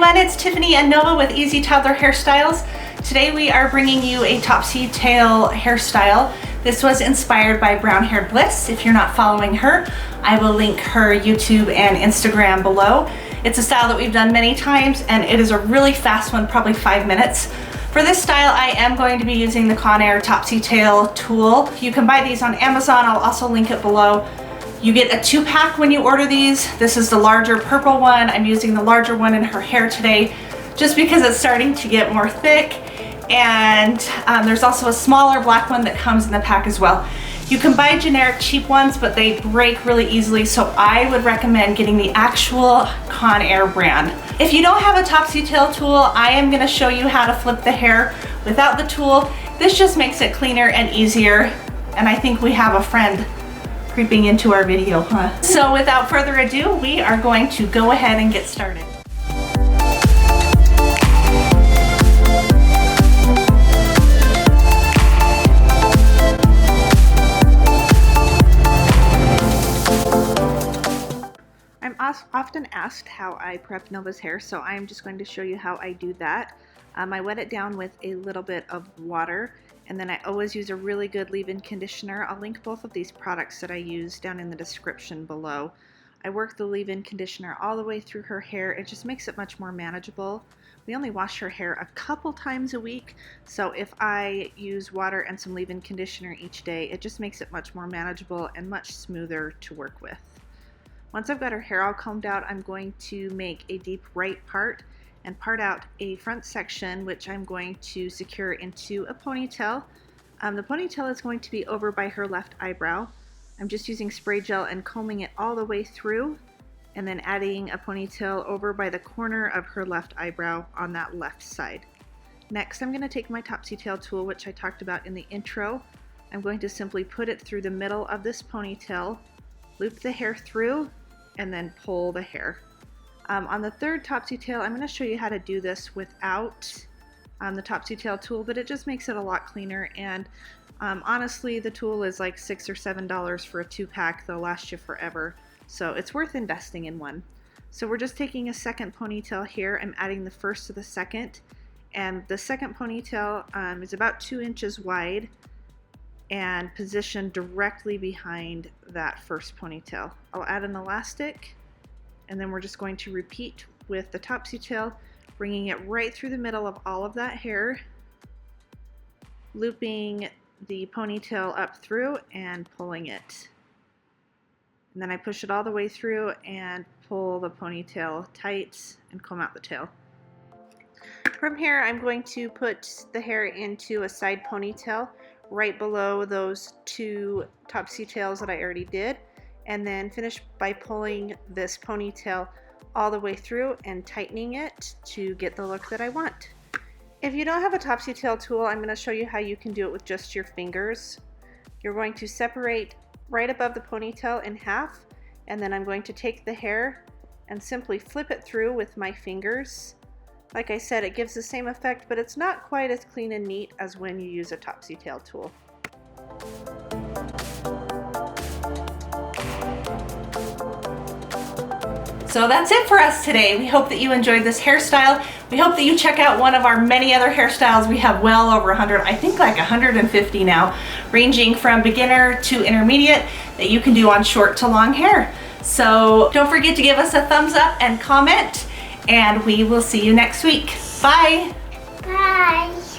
everyone, it's Tiffany and Nova with Easy Toddler Hairstyles. Today we are bringing you a Topsy tail hairstyle. This was inspired by Brown Haired Bliss. If you're not following her, I will link her YouTube and Instagram below. It's a style that we've done many times and it is a really fast one, probably 5 minutes. For this style, I am going to be using the Conair Topsy tail tool. You can buy these on Amazon. I'll also link it below. You get a 2-pack when you order these. This is the larger purple one. I'm using the larger one in her hair today just because it's starting to get more thick. And there's also a smaller black one that comes in the pack as well. You can buy generic cheap ones, but they break really easily, so I would recommend getting the actual Conair brand. If you don't have a Topsy tail tool, I am gonna show you how to flip the hair without the tool. This just makes it cleaner and easier, and I think we have a friend creeping into our video, huh? So without further ado, we are going to go ahead and get started. I'm often asked how I prep Nova's hair, so I'm just going to show you how I do that. I wet it down with a little bit of water, and then I always use a really good leave-in conditioner. I'll link both of these products that I use down in the description below. I work the leave-in conditioner all the way through her hair. It just makes it much more manageable. We only wash her hair a couple times a week, so if I use water and some leave-in conditioner each day, it just makes it much more manageable and much smoother to work with. Once I've got her hair all combed out, I'm going to make a deep right part and part out a front section, which I'm going to secure into a ponytail. The ponytail is going to be over by her left eyebrow. I'm just using spray gel and combing it all the way through, and then adding a ponytail over by the corner of her left eyebrow on that left side. Next, I'm going to take my Topsy tail tool, which I talked about in the intro. I'm going to simply put it through the middle of this ponytail, loop the hair through, and then pull the hair. On the third Topsy tail, I'm going to show you how to do this without the Topsy tail tool, but it just makes it a lot cleaner. And honestly, the tool is like $6 or $7 for a 2-pack. They'll last you forever, so it's worth investing in one. So we're just taking a second ponytail here. I'm adding the first to the second, and the second ponytail is about 2 inches wide and positioned directly behind that first ponytail. I'll add an elastic, and then we're just going to repeat with the Topsy tail, bringing it right through the middle of all of that hair, looping the ponytail up through and pulling it. And then I push it all the way through and pull the ponytail tight and comb out the tail. From here, I'm going to put the hair into a side ponytail right below those 2 Topsy tails that I already did, and then finish by pulling this ponytail all the way through and tightening it to get the look that I want. If you don't have a Topsy tail tool, I'm going to show you how you can do it with just your fingers. You're going to separate right above the ponytail in half, and then I'm going to take the hair and simply flip it through with my fingers. Like I said, it gives the same effect, but it's not quite as clean and neat as when you use a Topsy tail tool. So that's it for us today. We hope that you enjoyed this hairstyle. We hope that you check out one of our many other hairstyles. We have well over 100, I think like 150 now, ranging from beginner to intermediate that you can do on short to long hair. So don't forget to give us a thumbs up and comment, and we will see you next week. Bye. Bye.